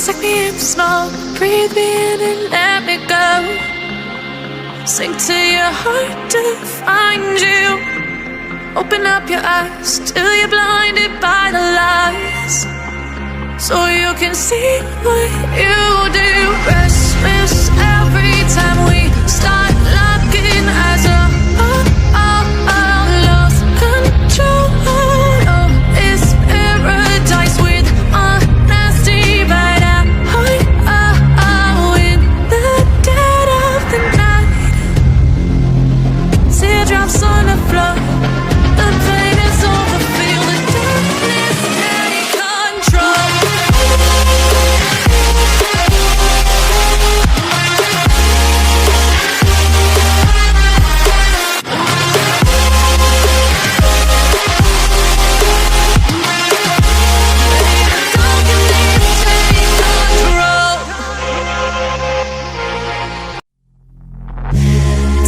Take me in slow, breathe me in and let me go. Sink to your heart to find you. Open up your eyes till you're blinded by the lies, so you can see what you do. Restless every time we start looking as a lost control. Oh, it's paradise with honesty, but in the dead of the night. Teardrops on the floor. The pain is over. Feel the darkness take control.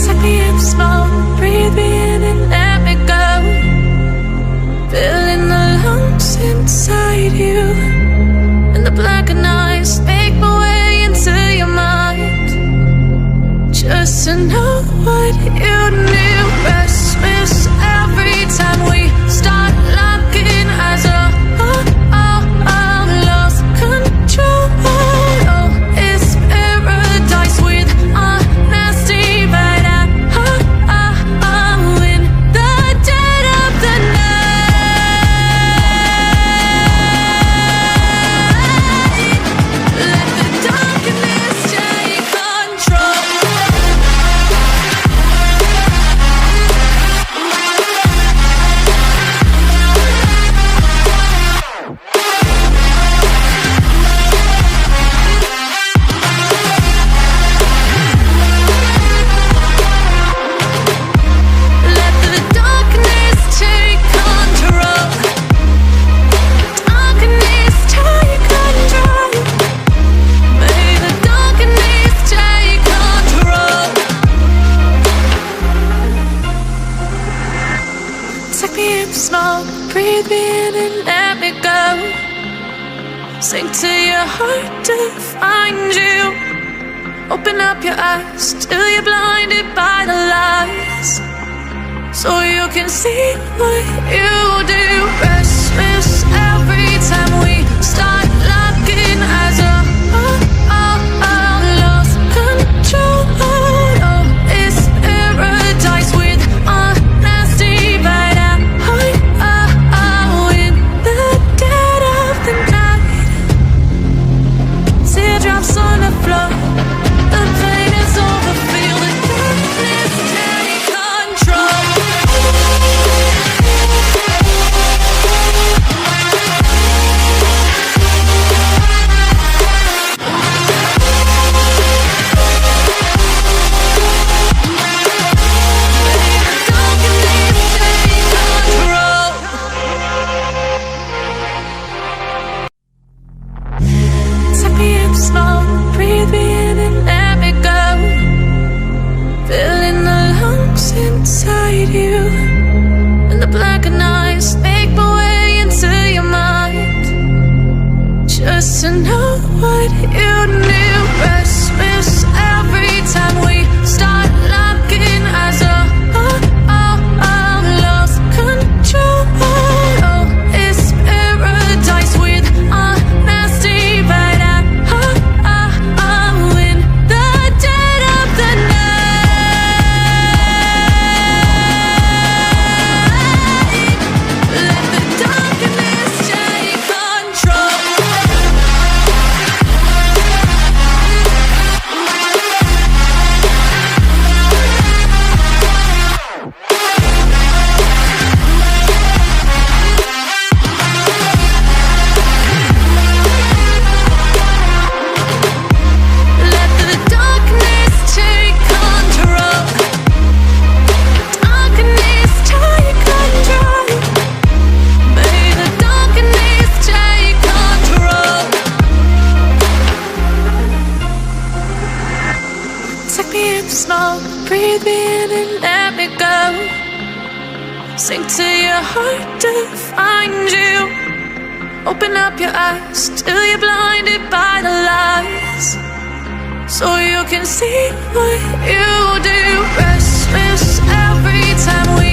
Take me in slow, breathe me in and let me go. Feeling the lungs inside you, and the blackened eyes make my way into your mind, just to know what you knew. Restless every time we start looking as a lost control. Oh, it's paradise with honesty, but in the dead of the night. Let the darkness take control. Let the darkness take control. Darkness take control. May the darkness take control. Take me in slow, breathe me in and let me go. Sink to your heart to find you. Open up your eyes till you're blinded by the lies, so you can see what you do. Restless every time we start looking as a lost control. Oh, it's paradise with honesty, but in the dead of the night. Teardrops on the floor. The pain is over. Feel the darkness take control. Take me in slow, breathe me in and let me go. Feeling the lungs inside you, and the blackened eyes make my way into your mind, just to know what you knew. Restless every time we start looking as a lost control. Oh, it's paradise with honesty, but in the dead of the night. Let the darkness take control. Let the darkness take control. Darkness take control. May the darkness take control. Take me in slow, breathe me in and let me go. Sink to your heart to find you. Open up your eyes till you're blinded by the lies, so you can see what you do. Restless every time we